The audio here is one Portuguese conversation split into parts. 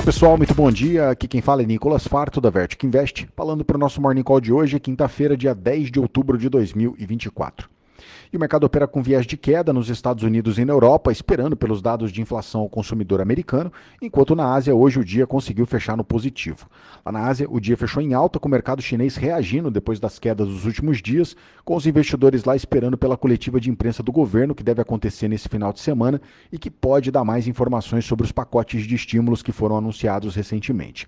Fala pessoal, muito bom dia. Aqui quem fala é Nicolas Farto da Vertic Invest, falando para o nosso Morning Call de hoje, quinta-feira, dia 10 de outubro de 2024. E o mercado opera com viés de queda nos Estados Unidos e na Europa, esperando pelos dados de inflação ao consumidor americano, enquanto na Ásia hoje o dia conseguiu fechar no positivo. Lá na Ásia o dia fechou em alta, com o mercado chinês reagindo depois das quedas dos últimos dias, com os investidores lá esperando pela coletiva de imprensa do governo, que deve acontecer nesse final de semana e que pode dar mais informações sobre os pacotes de estímulos que foram anunciados recentemente.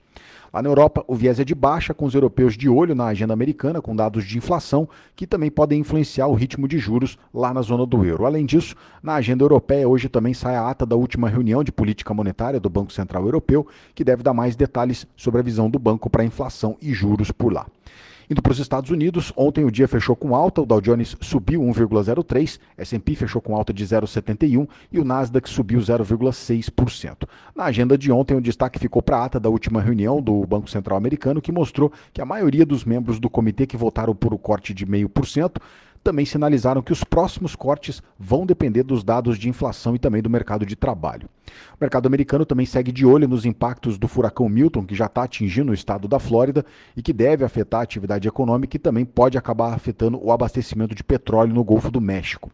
Lá na Europa, o viés é de baixa, com os europeus de olho na agenda americana, com dados de inflação, que também podem influenciar o ritmo de juros lá na zona do euro. Além disso, na agenda europeia, hoje também sai a ata da última reunião de política monetária do Banco Central Europeu, que deve dar mais detalhes sobre a visão do banco para a inflação e juros por lá. Indo para os Estados Unidos, ontem o dia fechou com alta, o Dow Jones subiu 1,03%, S&P fechou com alta de 0,71% e o Nasdaq subiu 0,6%. Na agenda de ontem, o destaque ficou para a ata da última reunião do Banco Central americano, que mostrou que a maioria dos membros do comitê que votaram por o corte de 0,5% também sinalizaram que os próximos cortes vão depender dos dados de inflação e também do mercado de trabalho. O mercado americano também segue de olho nos impactos do furacão Milton, que já está atingindo o estado da Flórida e que deve afetar a atividade econômica e também pode acabar afetando o abastecimento de petróleo no Golfo do México.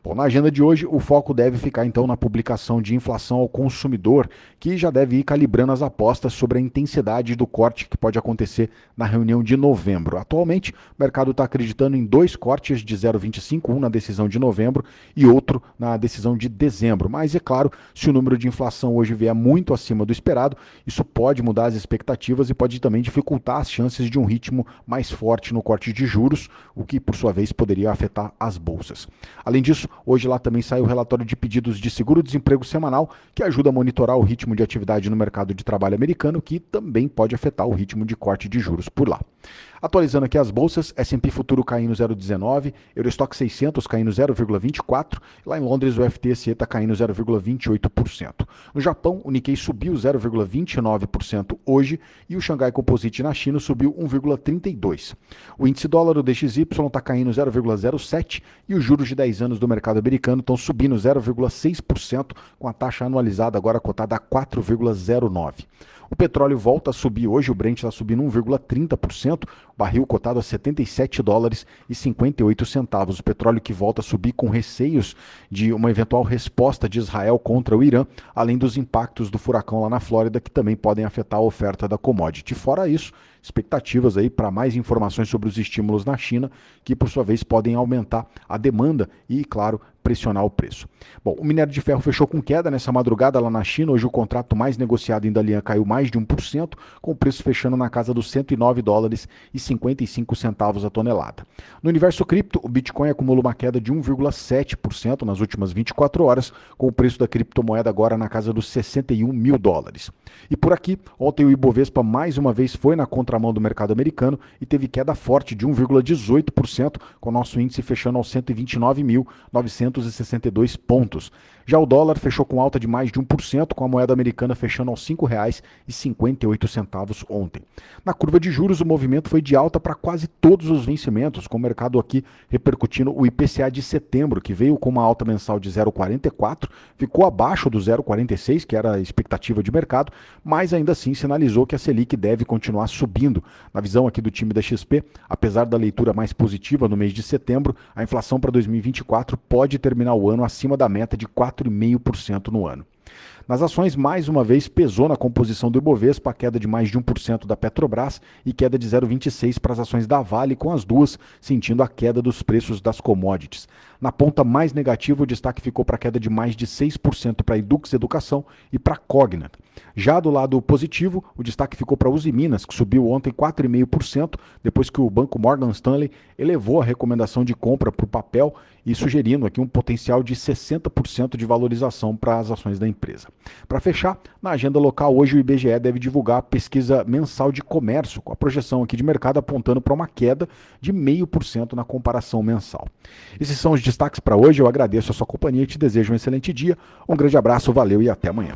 Bom, na agenda de hoje, o foco deve ficar então na publicação de inflação ao consumidor, que já deve ir calibrando as apostas sobre a intensidade do corte que pode acontecer na reunião de novembro. Atualmente, o mercado está acreditando em 2 cortes de 0,25, um na decisão de novembro e outro na decisão de dezembro. Mas, é claro, se o número de inflação hoje vier muito acima do esperado, isso pode mudar as expectativas e pode também dificultar as chances de um ritmo mais forte no corte de juros, o que, por sua vez, poderia afetar as bolsas. Além disso, hoje lá também sai o relatório de pedidos de seguro-desemprego semanal, que ajuda a monitorar o ritmo de atividade no mercado de trabalho americano, que também pode afetar o ritmo de corte de juros por lá. Atualizando aqui as bolsas, S&P Futuro caindo 0,19, Eurostock 600 caindo 0,24, lá em Londres o FTSE está caindo 0,28%. No Japão, o Nikkei subiu 0,29% hoje e o Xangai Composite na China subiu 1,32%. O índice dólar, o DXY, está caindo 0,07% e os juros de 10 anos do mercado americano estão subindo 0,6%, com a taxa anualizada agora cotada a 4,09%. O petróleo volta a subir hoje, o Brent está subindo 1,30%, o barril cotado a $77,58. O petróleo que volta a subir com receios de uma eventual resposta de Israel contra o Irã, além dos impactos do furacão lá na Flórida, que também podem afetar a oferta da commodity. Fora isso, expectativas aí para mais informações sobre os estímulos na China, que por sua vez podem aumentar a demanda e, claro, pressionar o preço. Bom, o minério de ferro fechou com queda nessa madrugada lá na China. Hoje o contrato mais negociado em Dalian caiu mais de 1%, com o preço fechando na casa dos $109,55 a tonelada. No universo cripto, o Bitcoin acumula uma queda de 1,7% nas últimas 24 horas, com o preço da criptomoeda agora na casa dos $61 mil. E por aqui, ontem o Ibovespa mais uma vez foi na contramão do mercado americano e teve queda forte de 1,18%, com o nosso índice fechando aos 129.962 pontos. Já o dólar fechou com alta de mais de 1%, com a moeda americana fechando aos R$ 5,58 ontem. Na curva de juros, o movimento foi de alta para quase todos os vencimentos, com o mercado aqui repercutindo o IPCA de setembro, que veio com uma alta mensal de 0,44, ficou abaixo do 0,46, que era a expectativa de mercado, mas ainda assim sinalizou que a Selic deve continuar subindo. Na visão aqui do time da XP, apesar da leitura mais positiva no mês de setembro, a inflação para 2024 pode terminar o ano acima da meta de 4,5% no ano. Nas ações, mais uma vez, pesou na composição do Ibovespa a queda de mais de 1% da Petrobras e queda de 0,26% para as ações da Vale, com as duas sentindo a queda dos preços das commodities. Na ponta mais negativa, o destaque ficou para a queda de mais de 6% para a Edux Educação e para a Cognat. Já do lado positivo, o destaque ficou para a Uzi Minas, que subiu ontem 4,5%, depois que o banco Morgan Stanley elevou a recomendação de compra para o papel e sugerindo aqui um potencial de 60% de valorização para as ações da empresa. Para fechar, na agenda local, hoje o IBGE deve divulgar a pesquisa mensal de comércio, com a projeção aqui de mercado apontando para uma queda de 0,5% na comparação mensal. Esses são os destaques para hoje. Eu agradeço a sua companhia e te desejo um excelente dia. Um grande abraço, valeu e até amanhã.